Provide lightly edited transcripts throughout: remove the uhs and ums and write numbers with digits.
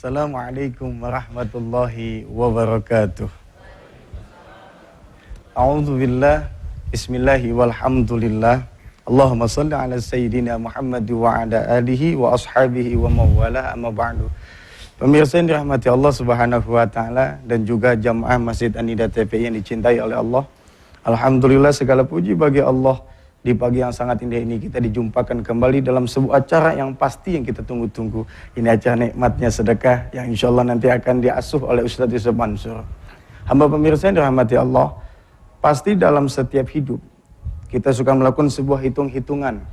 Assalamualaikum warahmatullahi wabarakatuh. A'udzubillah, bismillahi walhamdulillah. Allahumma salli ala sayyidina Muhammad wa ala alihi wa ashabihi wa mawala amma ba'du. Pemirsa yang dirahmati Allah subhanahu wa ta'ala dan juga jamaah Masjid An-Nida TPI yang dicintai oleh Allah. Alhamdulillah, segala puji bagi Allah. Di pagi yang sangat indah ini kita dijumpakan kembali dalam sebuah acara yang pasti yang kita tunggu-tunggu. Ini acara nikmatnya sedekah yang insya Allah nanti akan diasuh oleh Ustadz Yusuf Mansur. Hamba pemirsa yang dirahmati Allah, pasti dalam setiap hidup kita suka melakukan sebuah hitung-hitungan.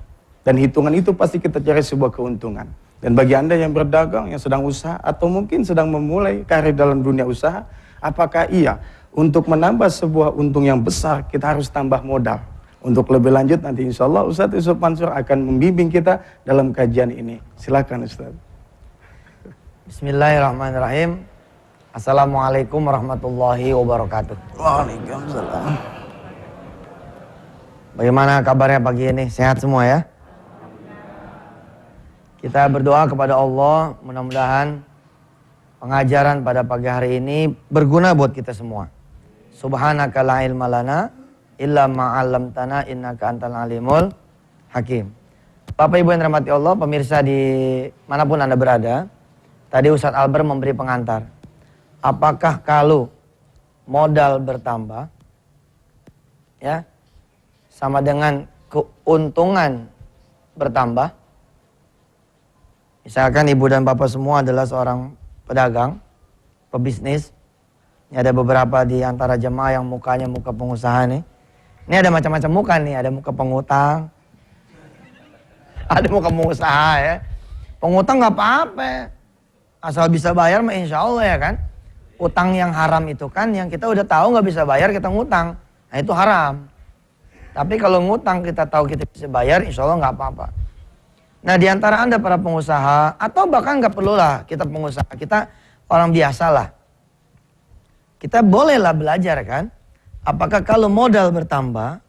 Dan hitungan itu pasti kita cari sebuah keuntungan. Dan bagi Anda yang berdagang, yang sedang usaha, atau mungkin sedang memulai karir dalam dunia usaha, apakah iya untuk menambah sebuah untung yang besar kita harus tambah modal? Untuk lebih lanjut nanti insya Allah Ustadz Yusuf Mansur akan membimbing kita dalam kajian ini. Silakan Ustadz. Bismillahirrahmanirrahim. Assalamualaikum warahmatullahi wabarakatuh. Waalaikumsalam. Bagaimana kabarnya pagi ini? Sehat semua ya? Kita berdoa kepada Allah, mudah-mudahan pengajaran pada pagi hari ini berguna buat kita semua. Subhanaka la ilma lana illa ma'allamtana innaka antal alimul hakim. Bapak Ibu yang dirahmati Allah, pemirsa di manapun Anda berada, tadi Ustadz Albert memberi pengantar. Apakah kalau modal bertambah ya sama dengan keuntungan bertambah? Misalkan ibu dan bapak semua adalah seorang pedagang, pebisnis. Ini ada beberapa di antara jemaah yang mukanya muka pengusaha nih. Ini ada macam-macam muka nih, ada muka pengutang, ada muka pengusaha ya. Pengutang nggak apa-apa, asal bisa bayar mah insya Allah ya kan. Utang yang haram itu kan yang kita udah tahu nggak bisa bayar kita ngutang, nah itu haram. Tapi kalau ngutang kita tahu kita bisa bayar, insya Allah nggak apa-apa. Nah di antara Anda para pengusaha atau bahkan nggak perlulah kita pengusaha, kita orang biasa lah. Kita bolehlah belajar kan. Apakah kalau modal bertambah,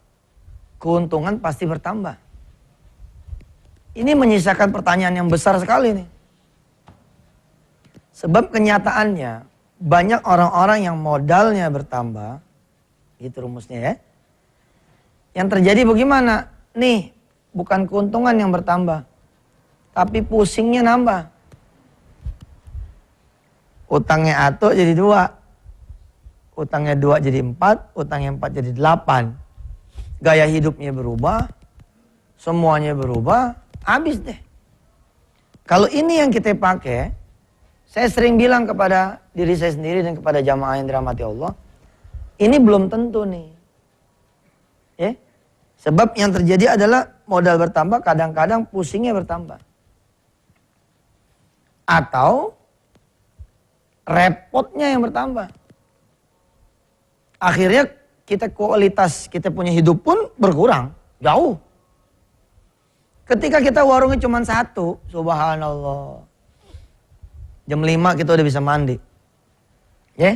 keuntungan pasti bertambah? Ini menyisakan pertanyaan yang besar sekali nih. Sebab kenyataannya, banyak orang-orang yang modalnya bertambah, itu rumusnya ya. Yang terjadi bagaimana? Nih, bukan keuntungan yang bertambah, tapi pusingnya nambah. Utangnya atuh jadi 2. Utangnya 2 jadi 4, utangnya 4 jadi 8. Gaya hidupnya berubah, semuanya berubah, habis deh. Kalau ini yang kita pakai, saya sering bilang kepada diri saya sendiri dan kepada jamaah yang dirahmati Allah, ini belum tentu nih. Ya? Sebab yang terjadi adalah modal bertambah, kadang-kadang pusingnya bertambah. Atau repotnya yang bertambah. Akhirnya kualitas kita punya hidup pun berkurang, jauh. Ketika kita warungnya cuma 1, subhanallah. Jam 5 kita udah bisa mandi. Ya?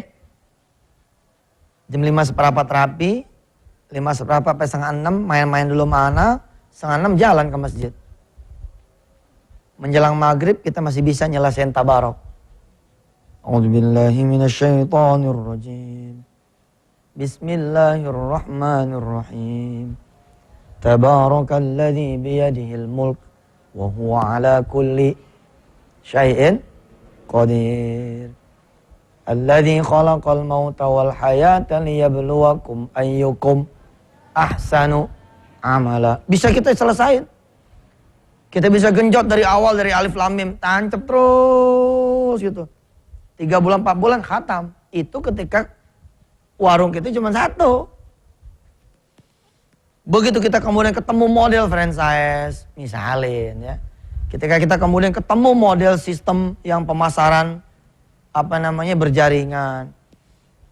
Jam 5 seperempat rapi, 5 seperempat sampai setengah 6, main-main dulu sama anak, setengah 6 jalan ke masjid. Menjelang maghrib kita masih bisa nyelesain tabarok. A'udzubillahi minasyaitonirrajim. Bismillahirrahmanirrahim. Tabarakalladzi biyadihil mulk wa huwa ala kulli syai'in qadir. Alladzi khalaqal mauta wal hayata liyabluwakum ayyukum ahsanu amala. Bisa kita selesain. Kita bisa genjot dari awal, dari alif lam mim, tancap terus gitu. 3 bulan 4 bulan khatam. Itu ketika warung kita cuma 1. Begitu kita kemudian ketemu model franchise, misalin ya. Ketika kita kemudian ketemu model sistem yang pemasaran berjaringan.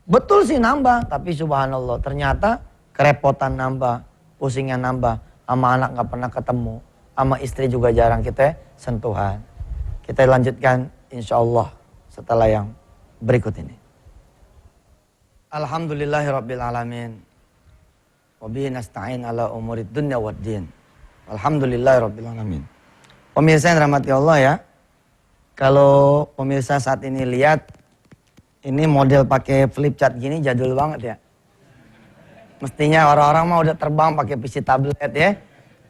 Betul sih nambah, tapi subhanallah ternyata kerepotan nambah, pusingnya nambah, sama anak gak pernah ketemu, sama istri juga jarang kita sentuhan. Kita lanjutkan insya Allah setelah yang berikut ini. Alhamdulillahirrabbilalamin. Wabihi nasta'in ala umurid dunya waddin. Alhamdulillahirrabbilalamin. Pemirsa yang dirahmati Allah ya. Kalau pemirsa saat ini lihat, ini model pakai flip chart gini jadul banget ya. Mestinya orang-orang mah udah terbang pakai PC tablet ya.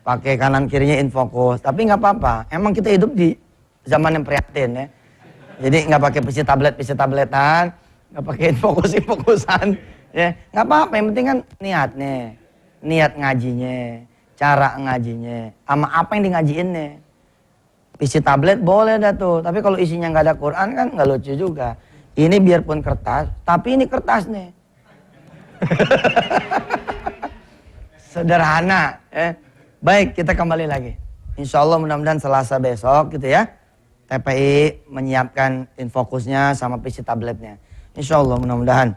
Pakai kanan kirinya infocus. Tapi nggak apa-apa. Emang kita hidup di zaman yang prihatin ya. Jadi nggak pakai PC tabletan, nggak pakai infokusan, ya nggak apa-apa. Yang penting kan niatnya, niat ngajinya, cara ngajinya, sama apa yang di ngajiinnya. PC tablet boleh dah tuh, tapi kalau isinya nggak ada Quran kan nggak lucu juga. Ini biarpun kertas, tapi ini kertas nih. Sederhana, ya. Baik, kita kembali lagi. Insya Allah mudah-mudahan Selasa besok gitu ya. TPI menyiapkan infokusnya sama PC tabletnya. Insya Allah mudah-mudahan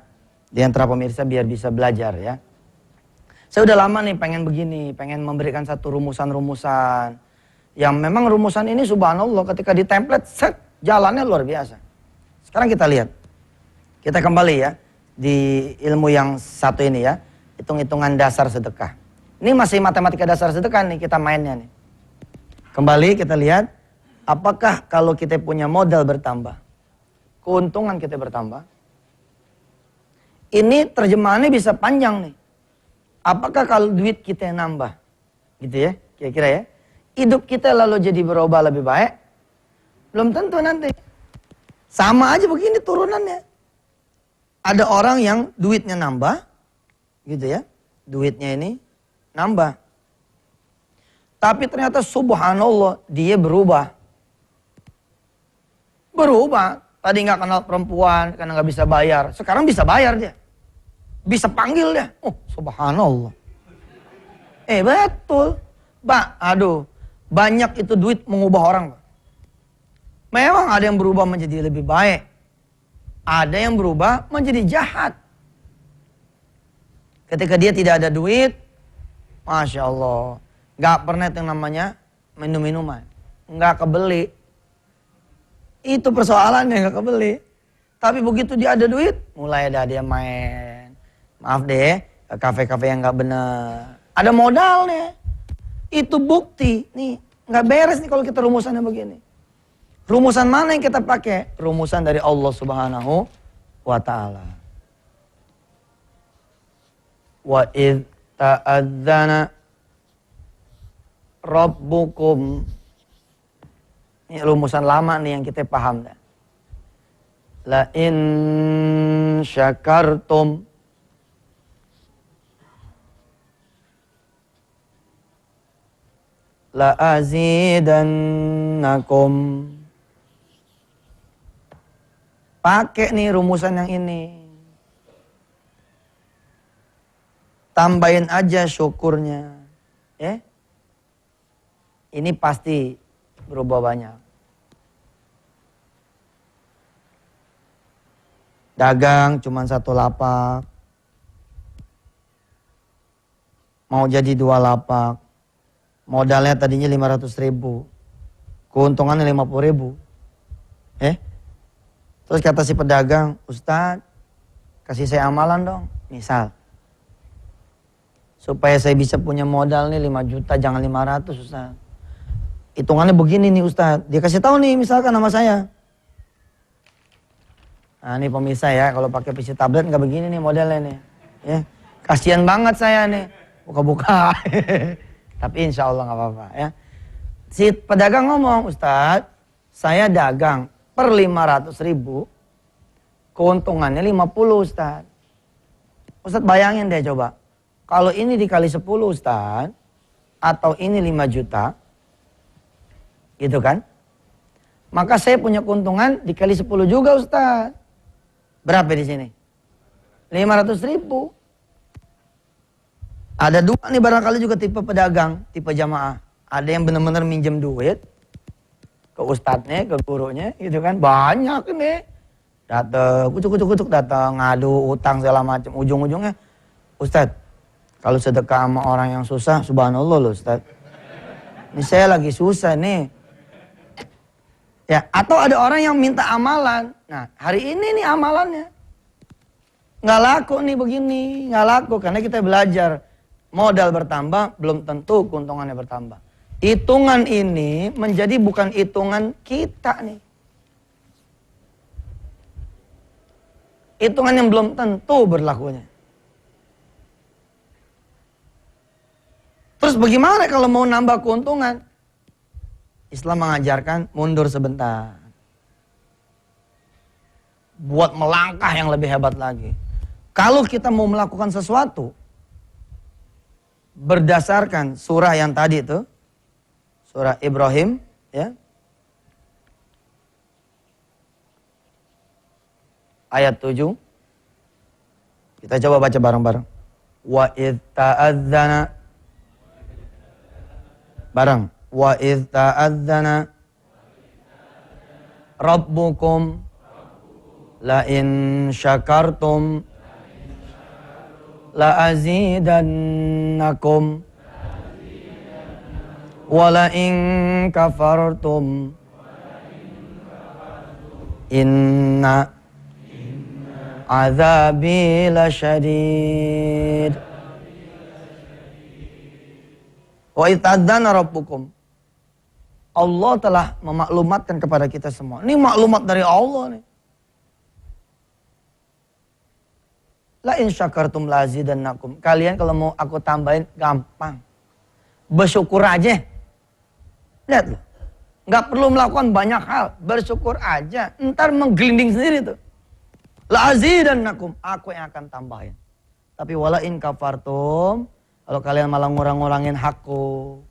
di antara pemirsa biar bisa belajar ya. Saya udah lama nih pengen begini, pengen memberikan satu rumusan-rumusan. Yang memang rumusan ini subhanallah ketika di template set jalannya luar biasa. Sekarang kita lihat. Kita kembali ya di ilmu yang satu ini ya. Hitung-hitungan dasar sedekah. Ini masih matematika dasar sedekah nih kita mainnya nih. Kembali kita lihat. Apakah kalau kita punya modal bertambah, keuntungan kita bertambah? Ini terjemahannya bisa panjang nih. Apakah kalau duit kita nambah? Gitu ya, kira-kira ya. Hidup kita lalu jadi berubah lebih baik? Belum tentu nanti. Sama aja begini turunannya. Ada orang yang duitnya nambah, gitu ya. Duitnya ini nambah. Tapi ternyata subhanallah dia berubah. Berubah. Tadi nggak kenal perempuan karena nggak bisa bayar. Sekarang bisa bayar dia. Bisa panggil dia. Oh subhanallah. Betul. Pak, aduh. Banyak itu duit mengubah orang. Pak. Memang ada yang berubah menjadi lebih baik. Ada yang berubah menjadi jahat. Ketika dia tidak ada duit. Masya Allah. Nggak pernah yang namanya minum-minuman. Nggak kebeli. Itu persoalannya nggak kebeli. Tapi begitu dia ada duit, mulai ada dia main. Maaf deh, ke kafe-kafe yang nggak benar. Ada modalnya. Itu bukti. Nih, nggak beres nih kalau kita rumusannya begini. Rumusan mana yang kita pakai? Rumusan dari Allah Subhanahu wa Ta'ala. Wa idh ta'adzana Rabbukum. Ini rumusan lama nih yang kita paham. La in syakartum la azidannakum. Pakai nih rumusan yang ini. Tambahin aja syukurnya. Ya. Ini pasti berubah banyak. Dagang cuma 1 lapak. Mau jadi 2 lapak. Modalnya tadinya 500.000. Keuntungannya 50.000. Terus kata si pedagang, Ustadz, kasih saya amalan dong. Misal. Supaya saya bisa punya modal nih 5 juta, jangan 500 Ustadz. Hitungannya begini nih Ustadz. Dia kasih tahu nih misalkan nama saya. Nah ini pemirsa ya, kalau pakai PC tablet nggak begini nih modelnya nih. Ya, kasihan banget saya nih. Buka-buka. Tapi insya Allah nggak apa-apa ya. Si pedagang ngomong, Ustadz, saya dagang per 500.000. Keuntungannya 50 Ustadz. Ustadz bayangin deh coba. Kalau ini dikali 10 Ustadz. Atau ini 5 juta. Gitu kan? Maka saya punya keuntungan dikali 10 juga Ustaz. Berapa di sini? 500.000. Ada 2 nih barangkali juga tipe pedagang, tipe jamaah. Ada yang benar-benar minjem duit ke ustadznya, ke gurunya, gitu kan? Banyak nih. Datang, kucuk-kucuk datang, ngadu utang segala macam. Ujung-ujungnya, Ustadz, kalau sedekah sama orang yang susah, subhanallah loh Ustadz. Ini saya lagi susah nih. Ya, atau ada orang yang minta amalan. Nah, hari ini nih amalannya. Nggak laku nih begini, nggak laku. Karena kita belajar, modal bertambah, belum tentu keuntungannya bertambah. Hitungan ini menjadi bukan hitungan kita nih. hitungan yang belum tentu berlakunya. Terus bagaimana kalau mau nambah keuntungan? Islam mengajarkan mundur sebentar. Buat melangkah yang lebih hebat lagi. Kalau kita mau melakukan sesuatu, berdasarkan surah yang tadi itu, surah Ibrahim, ya, ayat 7. Kita coba baca bareng-bareng. Wa idh ta'adzana. Bareng. Wa idh ta'adzana Rabbukum la in syakartum la azidannakum wa la in kafartum inna azabi lasyadid. Wa itadzana rabbukum. Allah telah memaklumatkan kepada kita semua. Ini maklumat dari Allah nih. La in syakartum la azidannakum. Kalian kalau mau aku tambahin gampang. Bersyukur aja. Lihat loh. Nggak perlu melakukan banyak hal. Bersyukur aja. Ntar menggelinding sendiri tuh. La azidannakum. Aku yang akan tambahin. Tapi wala in kafartum. Kalau kalian malah ngurang-ngurangin hakku.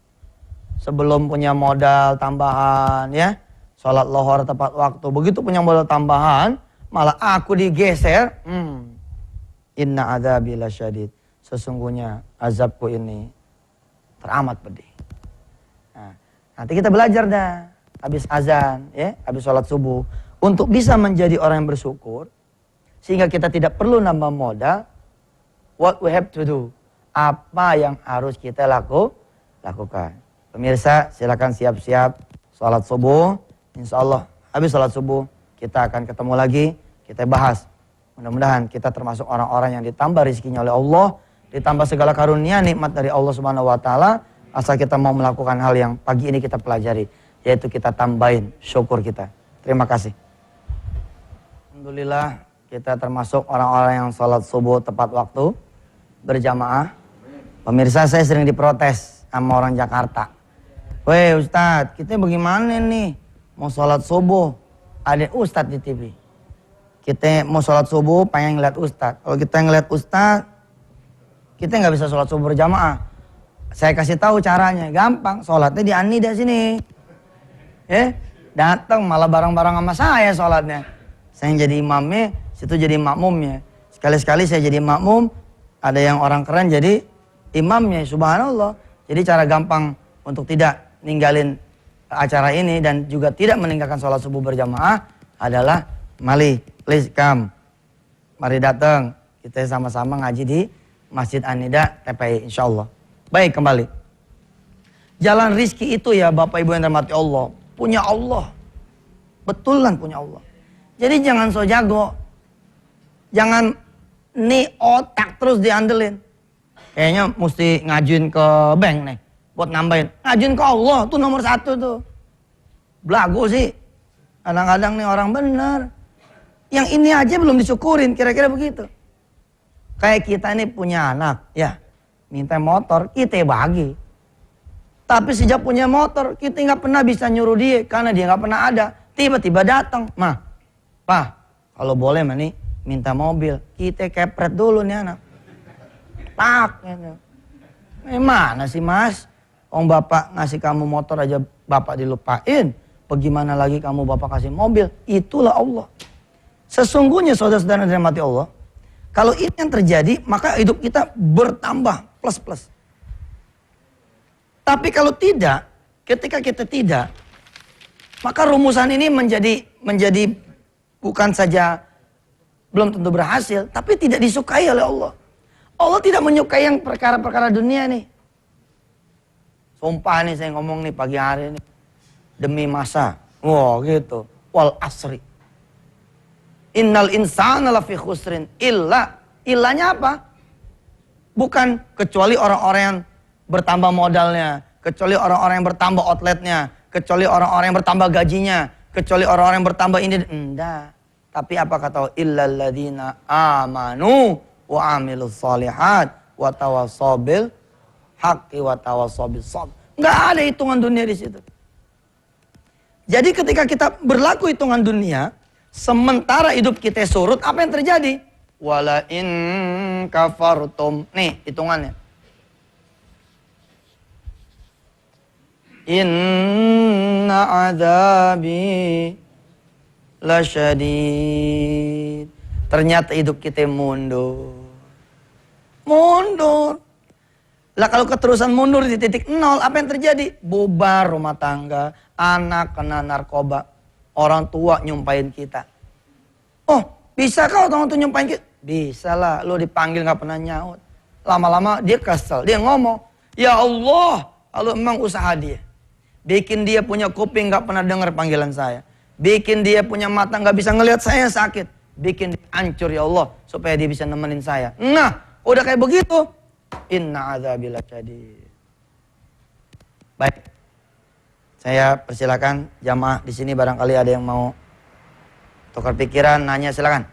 Sebelum punya modal tambahan ya. Sholat lohor tepat waktu. Begitu punya modal tambahan. Malah aku digeser. Inna adzabi lasyadid. Sesungguhnya azabku ini teramat pedih. Nah, nanti kita belajar dah. Habis azan ya. Habis sholat subuh. Untuk bisa menjadi orang yang bersyukur. Sehingga kita tidak perlu nambah modal. What we have to do. Apa yang harus kita lakukan. Pemirsa silakan siap-siap sholat subuh. Insya Allah habis sholat subuh kita akan ketemu lagi. Kita bahas. Mudah-mudahan kita termasuk orang-orang yang ditambah rezekinya oleh Allah. Ditambah segala karunia nikmat dari Allah Subhanahu Wa Taala. Asal kita mau melakukan hal yang pagi ini kita pelajari. Yaitu kita tambahin syukur kita. Terima kasih. Alhamdulillah kita termasuk orang-orang yang sholat subuh tepat waktu. Berjamaah. Pemirsa saya sering diprotes sama orang Jakarta. Weh Ustadz, kita bagaimana nih? Mau sholat subuh, ada Ustadz di TV. Kita mau sholat subuh, pengen ngeliat Ustadz. Kalau kita ngeliat Ustadz, kita nggak bisa sholat subuh berjamaah. Saya kasih tahu caranya, gampang. Sholatnya di Anida sini. Datang malah bareng-bareng sama saya sholatnya. Saya yang jadi imamnya, situ jadi makmumnya. Sekali-sekali saya jadi makmum, ada yang orang keren jadi imamnya, subhanallah. Jadi cara gampang untuk tidak ninggalin acara ini dan juga tidak meninggalkan sholat subuh berjamaah adalah mari, please come. Mari datang, kita sama-sama ngaji di Masjid An-Nida TPI insyaallah. Baik, kembali. Jalan rizki itu ya Bapak Ibu yang dirahmati Allah, punya Allah. Betulan punya Allah. Jadi jangan so jago. Jangan nih otak terus diandelin. Kayaknya mesti ngajuin ke bank nih. Buat nambahin. Ngajuin ke Allah tuh nomor 1 tuh. Belagu sih. Kadang-kadang nih orang bener. Yang ini aja belum disyukurin. Kira-kira begitu. Kayak kita nih punya anak. Ya. Minta motor. Kita bagi. Tapi sejak punya motor. Kita nggak pernah bisa nyuruh dia. Karena dia nggak pernah ada. Tiba-tiba datang. Ma. Pa. Kalau boleh mah nih. Minta mobil. Kita kepret dulu nih anak. Tak. Mana sih mas? Om bapak ngasih kamu motor aja bapak dilupain. Bagaimana lagi kamu bapak kasih mobil? Itulah Allah. Sesungguhnya saudara-saudara yang dirahmati Allah. Kalau ini yang terjadi maka hidup kita bertambah plus. Tapi kalau tidak, ketika kita tidak, maka rumusan ini menjadi bukan saja belum tentu berhasil, tapi tidak disukai oleh Allah. Allah tidak menyukai yang perkara-perkara dunia nih. Sumpah nih saya ngomong nih pagi hari ini. Demi masa. Wah gitu. Wal asri. Innal insana lafi khusrin. Illanya apa? Bukan kecuali orang-orang yang bertambah modalnya. Kecuali orang-orang yang bertambah outletnya. Kecuali orang-orang yang bertambah gajinya. Kecuali orang-orang yang bertambah ini. Enggak. Tapi apa kata illal ladzina amanu wa amilus solihat wa tawassaw bil haqqi wa tawassaw bis sabr. Enggak ada hitungan dunia di situ. Jadi ketika kita berlaku hitungan dunia, sementara hidup kita surut, apa yang terjadi? Wala in kafartum. Nih hitungannya. Inna azabi lasyadid. Ternyata hidup kita mundur. Mundur. Lah kalau keterusan mundur di titik nol, apa yang terjadi? Bubar rumah tangga, anak kena narkoba, orang tua nyumpahin kita. Oh, bisa kau orang tua nyumpahin kita? Bisa lah, lo dipanggil gak pernah nyaut. Lama-lama dia kesel, dia ngomong, ya Allah, kalau memang usaha dia. Bikin dia punya kuping gak pernah dengar panggilan saya. Bikin dia punya mata gak bisa ngelihat saya sakit. Bikin dia hancur ya Allah, supaya dia bisa nemenin saya. Nah, udah kayak begitu. Inna azabil lasyadid. Baik. Saya persilakan jamaah di sini barangkali ada yang mau tukar pikiran, nanya silakan.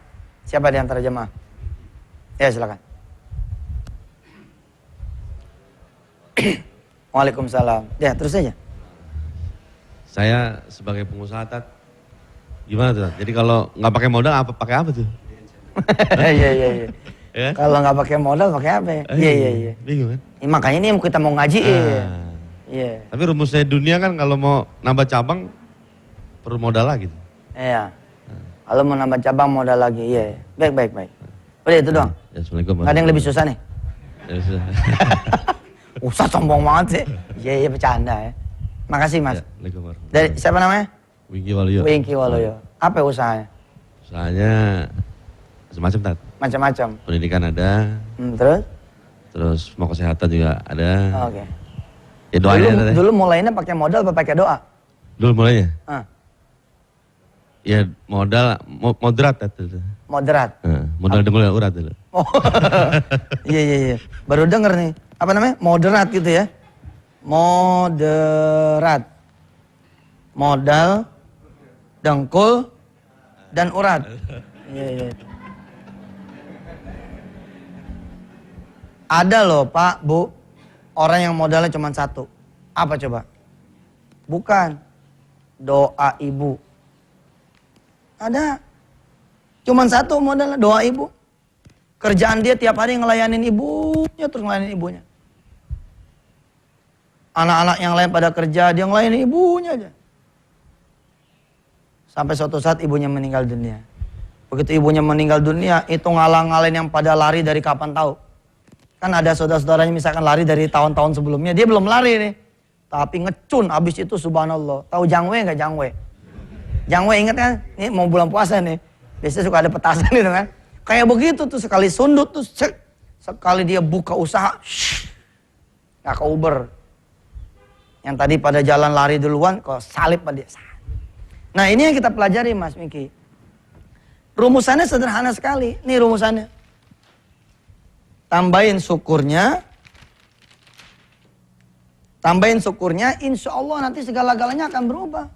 Siapa di antara jamaah? Ya silakan. Waalaikumsalam. Ya terus aja. Saya sebagai pengusaha Tat, gimana tuh? Jadi kalau nggak pakai modal apa pakai apa tuh? Iya. Ya? Kalau nggak pakai modal pakai apa ya? Iya. Bingung kan? Ya, makanya ini yang kita mau ngaji. Iya. Tapi rumusnya dunia kan kalau mau nambah cabang perlu modal lagi. Iya. Kalau mau nambah cabang modal lagi, iya. Baik. Udah itu doang. Ya, Assalamualaikum. Nggak ada yang lebih susah nih? Ya, sudah. Usah sombong banget sih. Iya bercanda ya. Makasih Mas. Ya, Waalaikumsalam. Dari siapa namanya? Wingky Waluyo. Wingky Waluyo. Apa usahanya? Usahanya macam-macam Tat. Macam-macam. Pendidikan ada, Terus? mau kesehatan juga ada. Oke. Ya doanya Dulu mulainya pakai modal apa pakai doa? Dulu mulainya? Ah. Ya modal moderat Tat. Moderat. Modal dengkul yang urat dulu. Oh. Iya. Baru denger nih. Apa namanya? Moderat gitu ya. Moderat. Modal, dengkul, dan urat. Iya. Ada loh Pak, Bu, orang yang modalnya cuma satu. Apa coba? Bukan. Doa ibu. Ada. Cuman satu modalnya, doa ibu. Kerjaan dia tiap hari ngelayanin ibunya, terus ngelayanin ibunya. Anak-anak yang lain pada kerja, dia ngelayanin ibunya aja. Sampai suatu saat ibunya meninggal dunia. Begitu ibunya meninggal dunia, itu ngalang-ngalain yang pada lari dari kapan tahu. Kan ada saudara-saudaranya misalkan lari dari tahun-tahun sebelumnya, dia belum lari nih. Tapi ngecun, abis itu subhanallah. Tahu jangwe nggak jangwe? Jangwe inget kan? Ini mau bulan puasa nih. Biasanya suka ada petasan gitu kan. Kayak begitu tuh, sekali sundut tuh, sekali dia buka usaha, nggak ke Uber. Yang tadi pada jalan lari duluan, kok salib pada dia. Nah ini yang kita pelajari Mas Miki. Rumusannya sederhana sekali. Nih rumusannya. Tambahin syukurnya, insya Allah nanti segala-galanya akan berubah.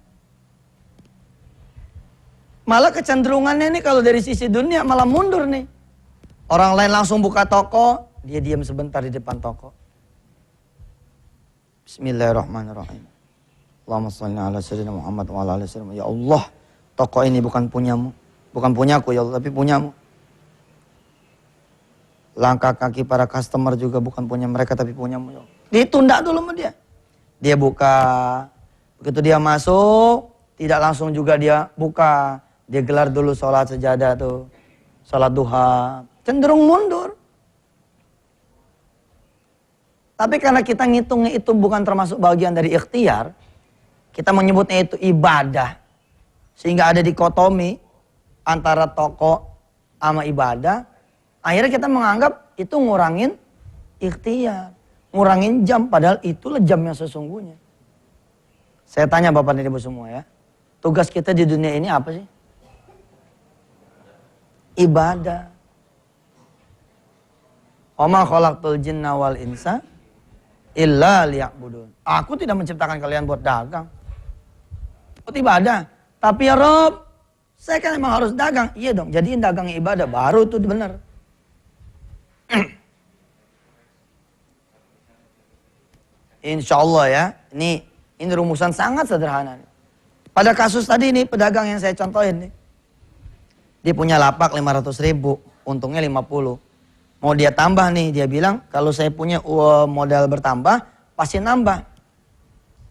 Malah kecenderungannya nih kalau dari sisi dunia malah mundur nih. Orang lain langsung buka toko, dia diam sebentar di depan toko. Bismillahirrahmanirrahim. Allahumma sholli ala sayyidina Muhammad wa ala alihi wasallam. Ya Allah, toko ini bukan punyamu, bukan punyaku ya Allah, tapi punyamu. Langkah kaki para customer juga bukan punya mereka tapi punyamu ya Allah. Ditunda dulu sama dia. Dia buka. Begitu dia masuk, tidak langsung juga dia buka. Dia gelar dulu sholat sejadah tuh. Sholat duha. Cenderung mundur. Tapi karena kita ngitungnya itu bukan termasuk bagian dari ikhtiar. Kita menyebutnya itu ibadah. Sehingga ada dikotomi antara toko sama ibadah. Akhirnya kita menganggap itu ngurangin ikhtiar. Ngurangin jam, padahal itulah jam yang sesungguhnya. Saya tanya Bapak dan Ibu semua ya. Tugas kita di dunia ini apa sih? Ibadah. Wa ma khalaqtul jinna wal insa illa liya'budun. Aku tidak menciptakan kalian buat dagang. Buat ibadah. Tapi ya Rob, Saya kan emang harus dagang. Iya dong, jadiin dagang ibadah, baru itu benar. Insya Allah ya, ini rumusan sangat sederhana. Pada kasus tadi ini, pedagang yang saya contohin nih. Dia punya lapak 500.000, untungnya 50. Mau dia tambah nih, dia bilang kalau saya punya modal bertambah, pasti nambah.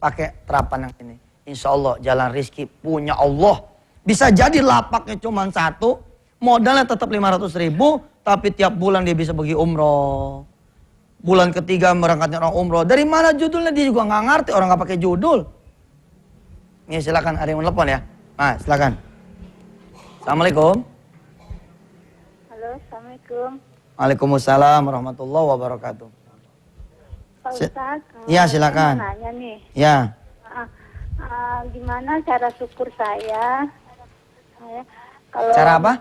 Pakai terapan yang ini. Insya Allah jalan rizki punya Allah. Bisa jadi lapaknya cuma 1, modalnya tetap 500.000, tapi tiap bulan dia bisa pergi umroh. Bulan ketiga berangkatnya orang umroh. Dari mana judulnya dia juga nggak ngerti, orang nggak pakai judul. Nih silakan, ada yang menelepon ya. Nah silakan. Assalamualaikum. Halo, Assalamualaikum. Waalaikumsalam warahmatullahi wabarakatuh. Pak Ustadz, Ya silakan. saya mau nanya nih, Ya. gimana cara syukur saya? Kalau Cara apa?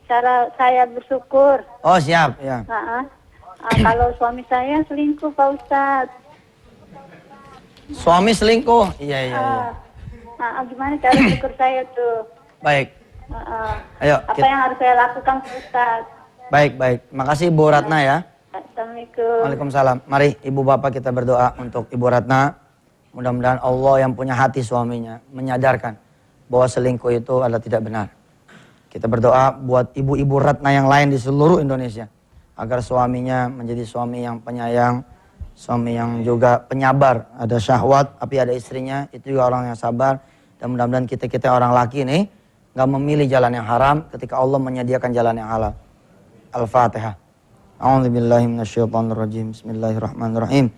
Cara saya bersyukur. Oh siap ya. Kalau suami saya selingkuh, Pak Ustadz. Suami selingkuh. Iya. Gimana cara syukur saya tuh? Baik. Ayo. Apa yang harus saya lakukan, Pak Ustadz? Baik. Makasih Ibu Ratna ya. Assalamualaikum. Waalaikumsalam. Mari Ibu Bapak kita berdoa untuk Ibu Ratna. Mudah-mudahan Allah yang punya hati suaminya menyadarkan bahwa selingkuh itu adalah tidak benar. Kita berdoa buat ibu-ibu Ratna yang lain di seluruh Indonesia. Agar suaminya menjadi suami yang penyayang, suami yang juga penyabar. Ada syahwat, tapi ada istrinya, itu juga orang yang sabar. Dan mudah-mudahan kita orang laki nih gak memilih jalan yang haram ketika Allah menyediakan jalan yang halal. Al-Fatihah. A'udzubillahi minasyaitonirrajim. Bismillahirrahmanirrahim.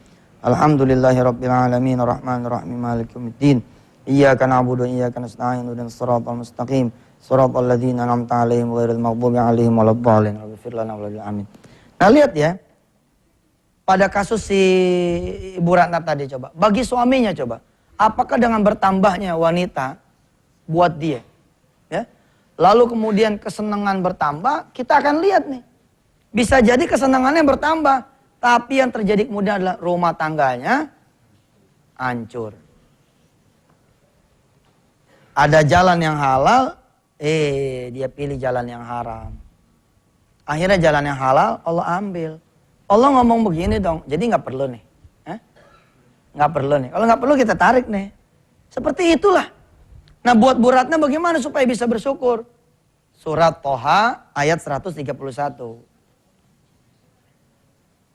Alhamdulillahirabbil alamin arrahmanir rahim maliki yaumiddin. Iyyaka na'budu wa iyyaka nasta'in ihdinas siratal mustaqim. Shiratal ladzina an'amta 'alaihim ghairil maghdubi 'alaihim waladdallin. Ighfir lana wa amin. Nah lihat ya, pada kasus si Ibu Ratna tadi coba, bagi suaminya coba, apakah dengan bertambahnya wanita buat dia, ya, lalu kemudian kesenangan bertambah, kita akan lihat nih, bisa jadi kesenangannya bertambah, tapi yang terjadi kemudian adalah rumah tangganya hancur. Ada jalan yang halal, dia pilih jalan yang haram. Akhirnya jalan yang halal Allah ambil. Allah ngomong begini dong, jadi nggak perlu nih, nggak perlu nih. Kalau nggak perlu kita tarik nih. Seperti itulah. Nah buat Bu Ratna bagaimana supaya bisa bersyukur? Surat Toha ayat 131.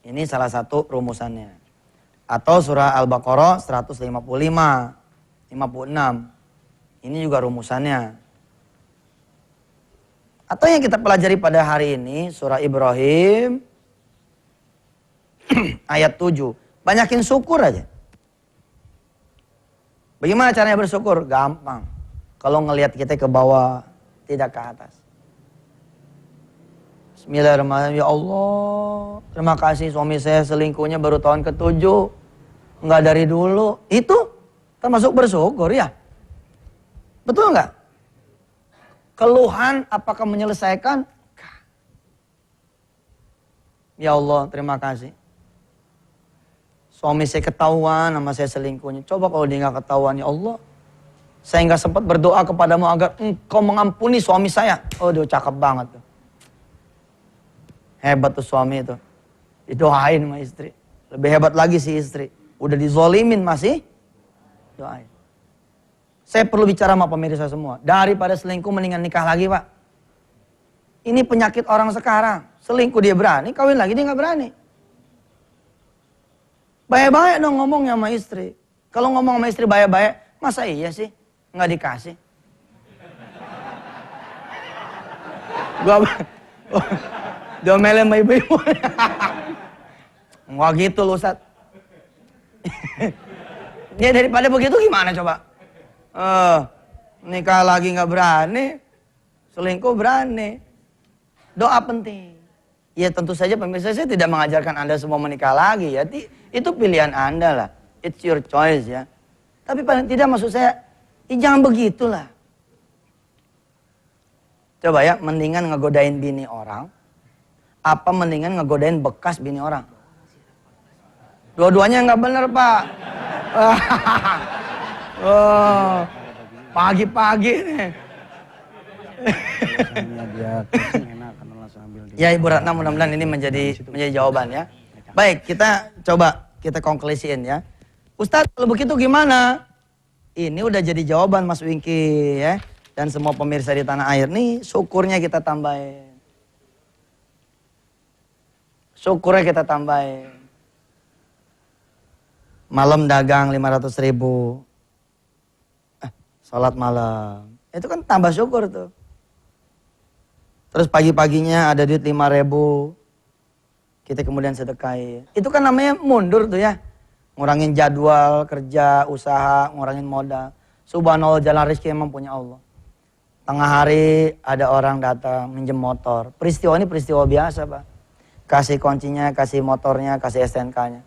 Ini salah satu rumusannya. Atau surah Al-Baqarah 155, 56. Ini juga rumusannya. Atau yang kita pelajari pada hari ini, surah Ibrahim, ayat 7. Banyakin syukur aja. Bagaimana caranya bersyukur? Gampang. Kalau ngelihat kita ke bawah, tidak ke atas. Bismillahirrahmanirrahim. Ya Allah, terima kasih suami saya selingkuhnya baru tahun ke-7. Enggak dari dulu. Itu termasuk bersyukur ya. Betul enggak? Keluhan apakah menyelesaikan? Ya Allah, terima kasih. Suami saya ketahuan sama saya selingkuhnya. Coba kalau dia nggak ketahuan, ya Allah, saya nggak sempat berdoa kepadamu agar engkau mengampuni suami saya. Oh, dia cakep banget tuh. Hebat tuh suami itu. Didoain sama istri. Lebih hebat lagi si istri. Udah dizolimin masih doain. Saya perlu bicara sama pemirsa semua. Daripada selingkuh mendingan nikah lagi, Pak. Ini penyakit orang sekarang. Selingkuh dia berani, kawin lagi dia nggak berani. Baik-baik dong ngomongnya sama istri. Kalau ngomong sama istri baik-baik, masa iya sih nggak dikasih? Gua melem sama ibu-ibu. Nggak gitu loh, Ustaz. Ya daripada begitu gimana coba? Nikah lagi nggak berani, selingkuh berani. Doa penting. Ya tentu saja pemirsa, saya tidak mengajarkan Anda semua menikah lagi ya. Itu pilihan Anda lah. It's your choice ya. Tapi paling tidak maksud saya, jangan begitulah. Coba ya, mendingan ngegodain bini orang, apa mendingan ngegodain bekas bini orang? Dua-duanya nggak bener, Pak. Oh, pagi-pagi nih. Misalnya dia pusing enak kan langsung ambil. Ya Ibu Ratna, mudah-mudahan ini menjadi jawaban ya. Baik, kita coba kita konklusiin ya. Ustadz, kalau begitu gimana? Ini udah jadi jawaban Mas Wingki ya. Dan semua pemirsa di tanah air nih, syukurnya kita tambahin. Syukurnya kita tambahin. Malam dagang 500.000. Sholat malam. Itu kan tambah syukur tuh. Terus pagi-paginya ada duit 5.000. Kita kemudian sedekahin. Itu kan namanya mundur tuh ya. Ngurangin jadwal, kerja, usaha, ngurangin modal. Subhanallah, jalan rezeki emang punya Allah. Tengah hari ada orang datang minjem motor. Peristiwa ini peristiwa biasa, Pak. Kasih kuncinya, kasih motornya, kasih STNK-nya.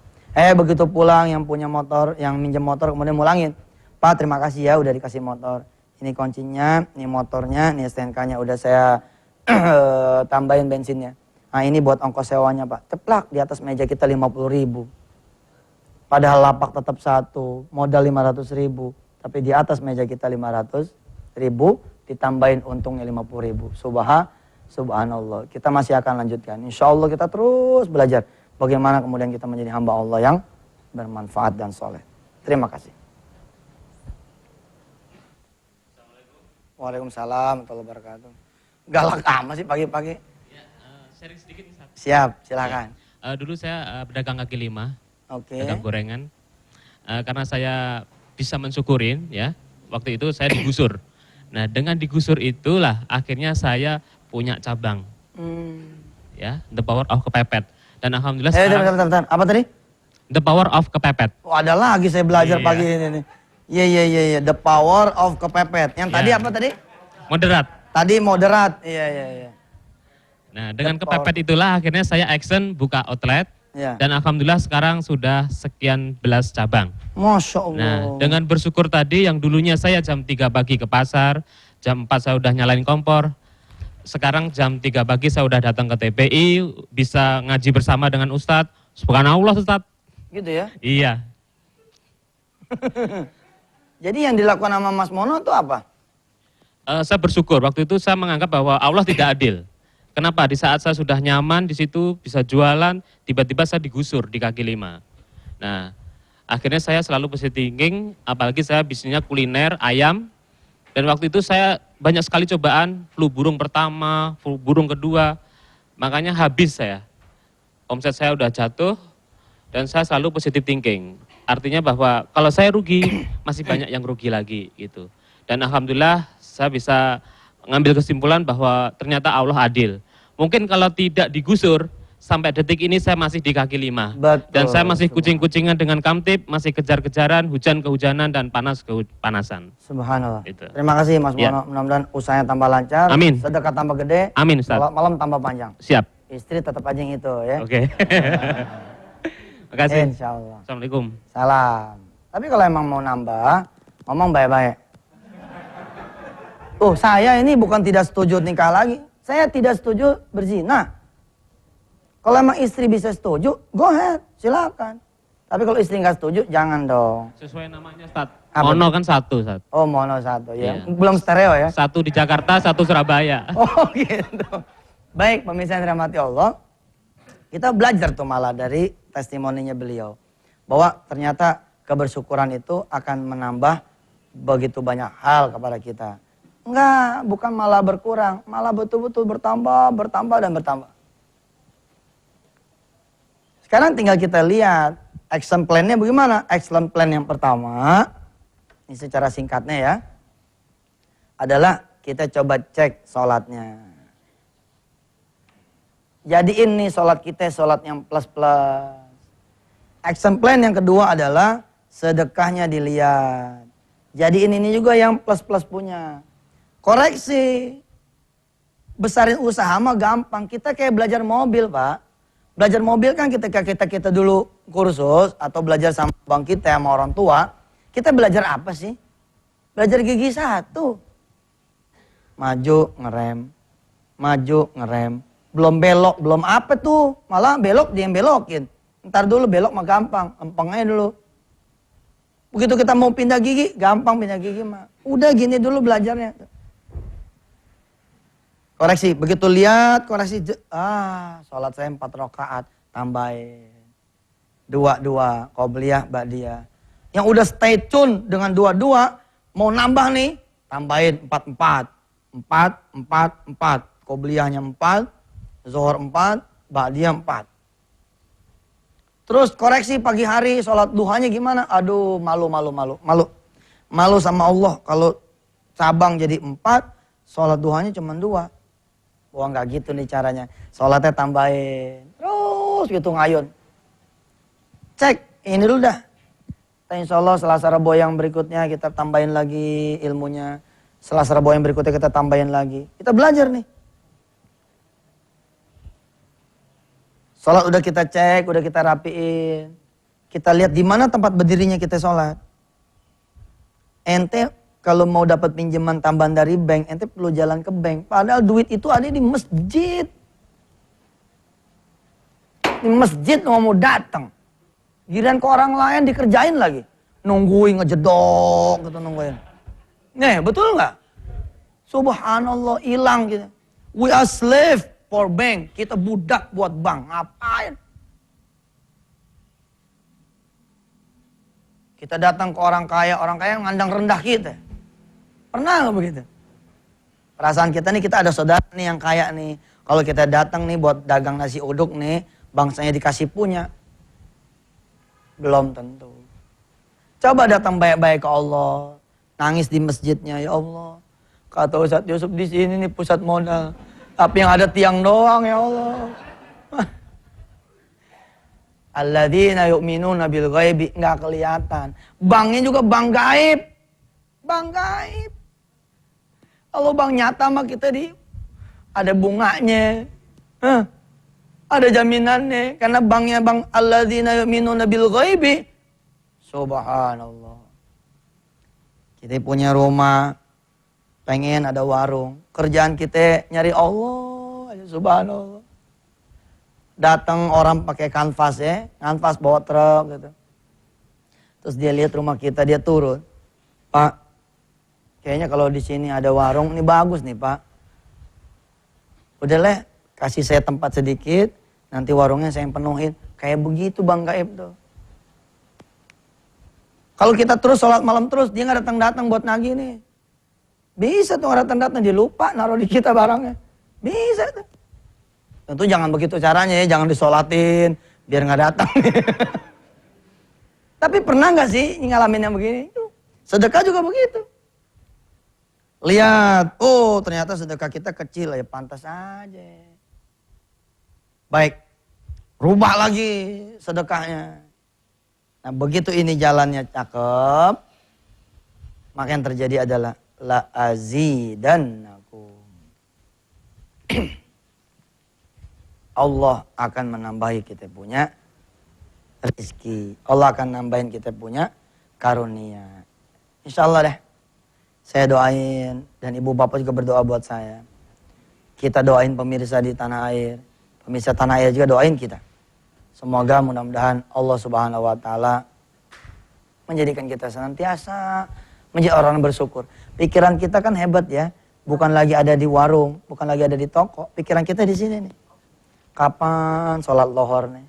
Begitu pulang yang punya motor, yang minjem motor kemudian mulangin. Pak, terima kasih ya udah dikasih motor. Ini kuncinya, ini motornya, ini STNK-nya udah saya tambahin bensinnya. Nah, ini buat ongkos sewanya, Pak. Ceplak di atas meja kita 50.000. Padahal lapak tetap satu, modal 500.000. Tapi di atas meja kita 500.000, ditambahin untungnya 50.000. Subhanallah. Kita masih akan lanjutkan. Insya Allah kita terus belajar bagaimana kemudian kita menjadi hamba Allah yang bermanfaat dan soleh. Terima kasih. Waalaikumsalam warahmatullahi wabarakatuh. Galak amat sih pagi-pagi. Ya, sharing sedikit Ustaz. Siap, silakan. Dulu saya pedagang kaki lima, Oke. pedagang gorengan. Karena saya bisa mensyukurin ya, waktu itu saya digusur. Nah, dengan digusur itulah akhirnya saya punya cabang. Ya, The Power of Kepepet. Dan alhamdulillah sekarang Bentar. Apa tadi? The Power of Kepepet. Oh, ada lagi saya belajar Iya. pagi ini nih. Iya. The Power of Kepepet. Yang tadi Iya. apa tadi? Moderat. Tadi moderat. Iya. Nah, dengan The Power. Kepepet itulah akhirnya saya action buka outlet. Iya. Dan alhamdulillah sekarang sudah sekian belas cabang. Masya Allah. Nah, dengan bersyukur tadi yang dulunya saya jam 3 pagi ke pasar, jam 4 saya udah nyalain kompor. Sekarang jam 3 pagi saya udah datang ke TPI, bisa ngaji bersama dengan Ustadz. Subhanallah Ustadz. Gitu ya. Iya. Jadi yang dilakukan sama Mas Mono itu apa? Saya bersyukur, waktu itu saya menganggap bahwa Allah tidak adil. Kenapa? Di saat saya sudah nyaman di situ, bisa jualan, tiba-tiba saya digusur di kaki lima. Nah, akhirnya saya selalu positive thinking, apalagi saya bisnisnya kuliner, ayam. Dan waktu itu saya banyak sekali cobaan, flu burung pertama, flu burung kedua. Makanya habis saya. Omset saya udah jatuh, dan saya selalu positive thinking. Artinya bahwa kalau saya rugi, masih banyak yang rugi lagi gitu. Dan alhamdulillah saya bisa ngambil kesimpulan bahwa ternyata Allah adil. Mungkin kalau tidak digusur, sampai detik ini saya masih di kaki lima. Betul. Dan saya masih kucing-kucingan dengan kamtip, masih kejar-kejaran, hujan kehujanan, dan panas kepanasan. Subhanallah. Itu. Terima kasih Mas Ya. Mono. Mudah-mudahan usahanya tambah lancar. Amin. Sedekah tambah gede. Amin Ustaz. Malam tambah panjang. Siap. Istri tetap aja yang itu ya. Oke. Makasih. Insya Allah. Assalamualaikum. Salam. Tapi kalau emang mau nambah, ngomong baik-baik. Saya ini bukan tidak setuju nikah lagi. Saya tidak setuju berzina. Kalau emang istri bisa setuju, go ahead, silakan. Tapi kalau istri nggak setuju, jangan dong. Sesuai namanya Ustaz. Apa Mono kan satu Ustaz. Oh, mono satu ya. Iya. Belum stereo ya. Satu di Jakarta, satu Surabaya. Oh gitu. Baik, pemirsa yang dirahmati Allah. Kita belajar tuh malah dari testimoninya beliau. Bahwa ternyata kebersyukuran itu akan menambah begitu banyak hal kepada kita. Enggak, bukan malah berkurang. Malah betul-betul bertambah, dan bertambah. Sekarang tinggal kita lihat action plan-nya bagaimana. Action plan yang pertama, ini secara singkatnya ya, adalah kita coba cek sholatnya. Jadiin nih sholat kita sholat yang plus-plus. Action plan yang kedua adalah sedekahnya dilihat. Jadiin ini juga yang plus-plus punya. Koreksi. Besarin usaha mah gampang. Kita kayak belajar mobil, Pak. Belajar mobil kan ketika kita dulu kursus atau belajar sama bang kita sama orang tua, kita belajar apa sih? Belajar gigi satu. Maju, ngerem. Maju, ngerem. Belum belok, belum apa tuh. Malah belok dia yang belokin. Ntar dulu belok mah gampang, empeng aja dulu. Begitu kita mau pindah gigi, gampang pindah gigi mah. Udah gini dulu belajarnya. Koreksi, begitu lihat, koreksi. Sholat saya 4 rakaat, tambahin. 2, qobliyah, ba'diyah. Yang udah stay tune dengan 2, mau nambah nih, tambahin 4. 4. Qobliyahnya 4, zuhur 4, ba'diyah 4. Terus koreksi pagi hari, sholat duhanya gimana? Aduh, malu. Malu sama Allah kalau cabang jadi 4, sholat duhanya cuma 2. Wah nggak gitu nih caranya. Sholatnya tambahin. Terus gitu ngayun. Cek, ini dulu dah. Insya Allah Selasa Rabu yang berikutnya kita tambahin lagi ilmunya. Selasa Rabu yang berikutnya kita tambahin lagi. Kita belajar nih. Sholat udah kita cek, udah kita rapiin. Kita lihat di mana tempat berdirinya kita sholat. Ente kalau mau dapat pinjaman tambahan dari bank, ente perlu jalan ke bank. Padahal duit itu ada di masjid. Di masjid mau datang. Giliran ke orang lain dikerjain lagi. Nungguin, ngejedok gitu nungguin. Nih, betul nggak? Subhanallah, hilang gitu. We are slave for bank. Kita budak buat bank. Ngapain? Kita datang ke orang kaya ngandang rendah kita. Pernah nggak begitu? Perasaan kita nih, kita ada saudara nih yang kaya nih. Kalau kita datang nih buat dagang nasi uduk nih, bangsanya dikasih punya. Belum tentu. Coba datang baik-baik ke Allah. Nangis di masjidnya, ya Allah. Kata Ustadz Yusuf di sini nih pusat modal. Tapi yang ada tiang doang, ya Allah. Alladzina yu'minuna bil ghaibi, nggak kelihatan. Banknya juga bank gaib. Bank gaib. Kalau bank nyata mah kita ada bunganya. Ada jaminannya. Karena banknya bank alladzina yu'minuna bil ghaibi. Subhanallah. Kita punya rumah, pengen ada warung. Kerjaan kita nyari Allah. Subhanallah. Datang orang pakai kanvas ya, kanvas bawa truk gitu. Terus dia lihat rumah kita, dia turun. Pak, kayaknya kalau di sini ada warung, ini bagus nih Pak. Udahlah, kasih saya tempat sedikit, nanti warungnya saya yang penuhin. Kayak begitu Bang Gaib tuh. Kalau kita terus sholat malam terus, dia nggak datang-datang buat nagih nih. Bisa tuh nggak datang-datang, dia lupa naruh di kita barangnya. Bisa tuh. Tentu jangan begitu caranya ya, jangan disolatin biar nggak datang. Tapi pernah nggak sih ngalamin yang begini? Sedekah juga begitu. Lihat, oh ternyata sedekah kita kecil ya, pantas aja. Baik, rubah lagi sedekahnya. Nah begitu ini jalannya cakep, maka yang terjadi adalah la azidannakum. Allah akan menambahi kita punya rezeki. Allah akan nambahin kita punya karunia. Insya Allah deh. Saya doain dan ibu bapak juga berdoa buat saya. Kita doain pemirsa di tanah air. Pemirsa tanah air juga doain kita. Semoga mudah-mudahan Allah Subhanahu wa taala menjadikan kita senantiasa menjadi orang yang bersyukur. Pikiran kita kan hebat ya. Bukan lagi ada di warung, bukan lagi ada di toko. Pikiran kita di sini nih. Kapan sholat lohor nih?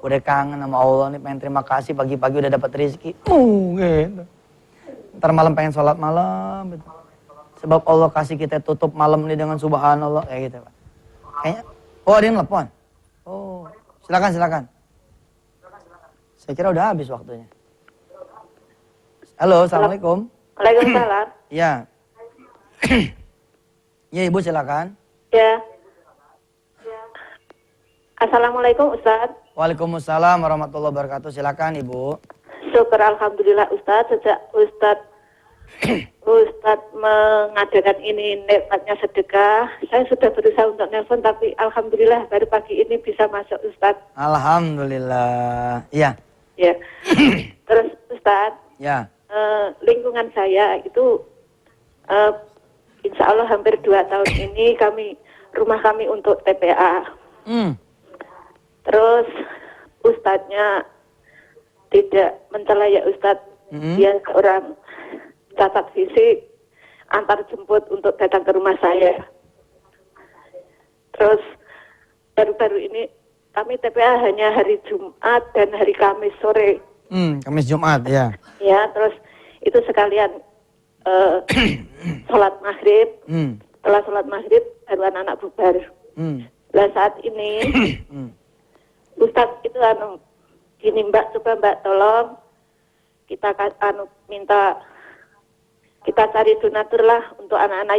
Udah kangen sama Allah nih, pengen terima kasih pagi-pagi udah dapat rezeki. Gitu. Ntar malam pengen sholat malam. Gitu. Sebab Allah kasih kita tutup malam ini dengan subhanallah. Kayak gitu Pak. Kayaknya, oh ada yang telepon. Oh, silakan. Saya kira udah habis waktunya. Halo, assalamualaikum. Waalaikumsalam. Ya. Ya ibu silakan. Ya. Assalamualaikum Ustaz. Waalaikumsalam warahmatullahi wabarakatuh. Silakan ibu. Syukur alhamdulillah Ustaz, sejak Ustaz mengadakan ini nikmatnya sedekah, saya sudah berusaha untuk nelpon tapi alhamdulillah baru pagi ini bisa masuk Ustaz. Alhamdulillah. Iya. Ya. Terus Ustaz, Ya. Lingkungan saya itu insya Allah hampir 2 tahun ini rumah kami untuk TPA. Terus Ustadznya tidak mencela ya Ustadz. Dia seorang cacat fisik, antar jemput untuk datang ke rumah saya. Terus baru-baru ini kami TPA hanya hari Jumat dan hari Kamis sore. Kamis Jumat ya. Ya, terus itu sekalian sholat maghrib. Setelah sholat maghrib baru anak-anak bubar. Nah saat ini Ustadz itu gini Mbak, coba Mbak tolong kita minta kita cari donatur lah untuk anak-anak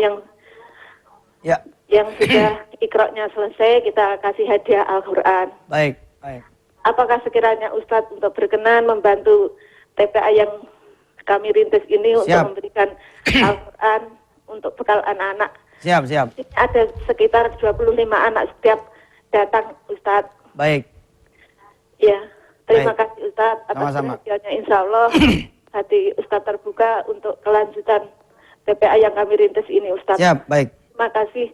yang sudah ikroknya selesai, kita kasih hadiah Al-Quran. Baik. Apakah sekiranya Ustadz untuk berkenan membantu TPA yang kami rintis ini untuk memberikan Al-Quran untuk bekal anak-anak? Siap. Ini ada sekitar 25 anak setiap datang Ustadz. Baik. Ya, terima kasih Ustadz atas Sama-sama. perhatiannya. Insya Allah hati Ustadz terbuka untuk kelanjutan TPA yang kami rintis ini Ustadz. Siap, baik. Terima kasih.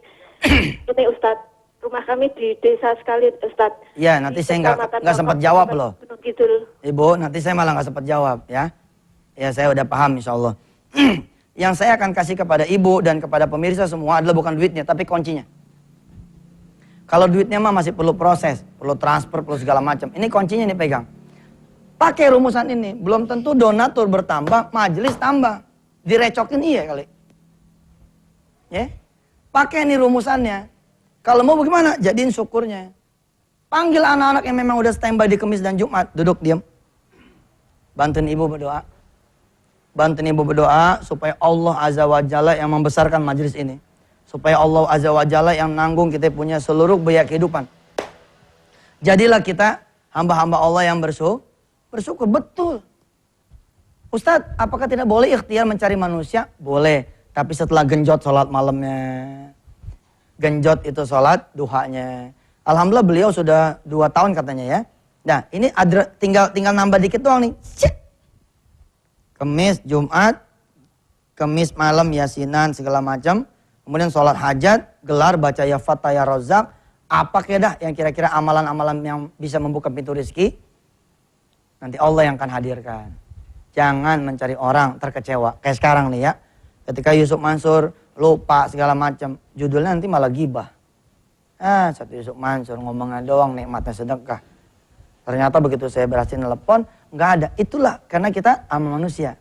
Ini Ustadz, rumah kami di desa sekali Ustadz. Ya, nanti saya nggak sempat jawab loh. Gunung Kidul. Ibu, nanti saya malah nggak sempat jawab ya. Ya, saya udah paham insya Allah. Yang saya akan kasih kepada ibu dan kepada pemirsa semua adalah bukan duitnya, tapi kuncinya. Kalau duitnya mah masih perlu proses, perlu transfer, perlu segala macam. Ini kuncinya nih pegang. Pakai rumusan ini, belum tentu donatur bertambah, majelis tambah. Direcokin iya kali. Ya, pakai nih rumusannya. Kalau mau bagaimana? Jadiin syukurnya. Panggil anak-anak yang memang udah standby di Kamis dan Jumat, duduk diam. Bantuin ibu berdoa. Bantuin ibu berdoa supaya Allah Azza wa Jalla yang membesarkan majelis ini. Supaya Allah Azza wa Jalla yang nanggung kita punya seluruh biaya kehidupan. Jadilah kita hamba-hamba Allah yang bersyukur. Betul. Ustadz, apakah tidak boleh ikhtiar mencari manusia? Boleh. Tapi setelah genjot sholat malamnya. Genjot itu sholat duhanya. Alhamdulillah beliau sudah 2 tahun katanya ya. Nah ini tinggal nambah dikit doang nih. Cik. Kamis, Jumat, Kamis malam yasinan segala macam. Kemudian sholat hajat, gelar baca ya Fatah ya Rozak. Apa kedah yang kira-kira amalan-amalan yang bisa membuka pintu rezeki? Nanti Allah yang akan hadirkan. Jangan mencari orang terkecewa. Kayak sekarang nih ya. Ketika Yusuf Mansur lupa segala macam. Judulnya nanti malah gibah. Satu Yusuf Mansur ngomongnya doang nikmatnya sedekah. Ternyata begitu saya berhasil telepon, nggak ada. Itulah karena kita sama manusia.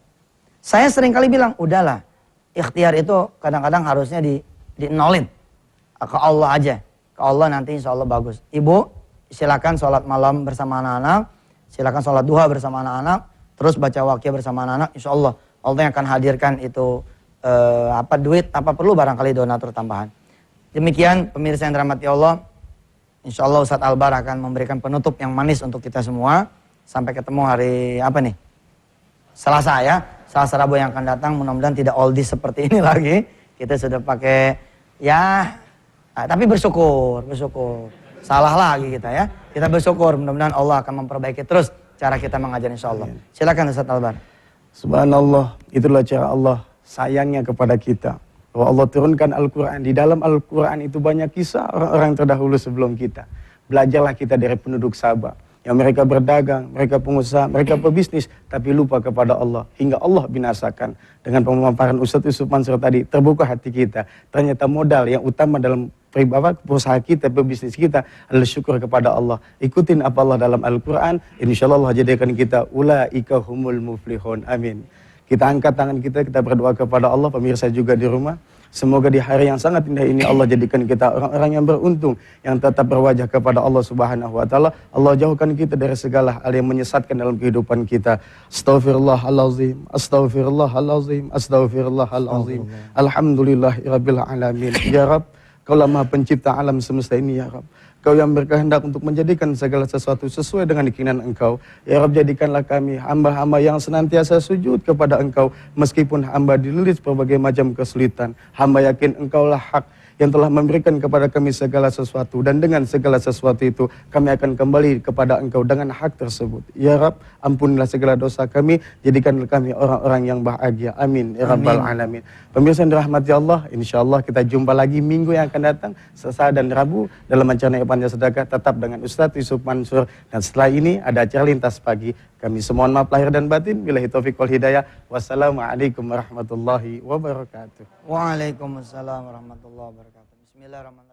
Saya sering kali bilang, udahlah. Ikhtiar itu kadang-kadang harusnya di-nolin. Ke Allah aja. Ke Allah nanti insya Allah bagus. Ibu, silakan sholat malam bersama anak-anak. Silakan sholat duha bersama anak-anak. Terus baca waqiah bersama anak-anak. Insya Allah. Allah yang akan hadirkan itu duit, apa perlu barangkali donatur tambahan. Demikian pemirsa yang dirahmati Allah. Insya Allah Ustadz Albar akan memberikan penutup yang manis untuk kita semua. Sampai ketemu hari apa nih? Selasa ya. Selasa Rabu yang akan datang. Mudah-mudahan tidak oldies seperti ini lagi. Kita sudah pakai tapi bersyukur. Salah lagi kita ya. Kita bersyukur. Mudah-mudahan Allah akan memperbaiki terus cara kita mengajar insya Allah. Silakan Ustadz Albar. Subhanallah, itulah cara Allah sayangnya kepada kita. Bahwa Allah turunkan Al-Quran. Di dalam Al-Quran itu banyak kisah orang-orang terdahulu sebelum kita. Belajarlah kita dari penduduk Sabah. Yang mereka berdagang, mereka pengusaha, mereka pebisnis. Tapi lupa kepada Allah. Hingga Allah binasakan. Dengan pemaparan Ustadz Yusuf Mansur tadi. Terbuka hati kita. Ternyata modal yang utama dalam usaha kita, pebisnis kita adalah syukur kepada Allah. Ikutin apa Allah dalam Al-Quran. InsyaAllah Allah jadikan kita ulaika humul muflihun. Amin. Kita angkat tangan kita berdoa kepada Allah, pemirsa juga di rumah. Semoga di hari yang sangat indah ini Allah jadikan kita orang-orang yang beruntung, yang tetap berwajah kepada Allah Subhanahu wa taala. Allah jauhkan kita dari segala hal yang menyesatkan dalam kehidupan kita. Astaghfirullahalazim, astaghfirullahalazim, astaghfirullahalazim. Alhamdulillahirabbil alamin. Ya Rabb, Kaulah Maha Pencipta alam semesta ini ya Rabb. Kau yang berkehendak untuk menjadikan segala sesuatu sesuai dengan keinginan Engkau. Ya Rabb, jadikanlah kami hamba-hamba yang senantiasa sujud kepada Engkau. Meskipun hamba dililit berbagai macam kesulitan. Hamba yakin Engkaulah hak yang telah memberikan kepada kami segala sesuatu. Dan dengan segala sesuatu itu kami akan kembali kepada Engkau dengan hak tersebut. Ya Rabb, ampunilah segala dosa kami. Jadikanlah kami orang-orang yang bahagia. Amin. Ya Rabbal Alamin. Pemirsa yang dirahmati Allah, insya Allah kita jumpa lagi minggu yang akan datang. Selasa dan Rabu dalam acara Panja Sedekah tetap dengan Ustadz Yusuf Mansur. Dan setelah ini ada acara Lintas Pagi. Kami semohon maaf lahir dan batin. Billahi taufiq wal hidayah. Wassalamualaikum warahmatullahi wabarakatuh. Waalaikumsalam warahmatullahi wabarakatuh. Bismillahirrahmanirrahim.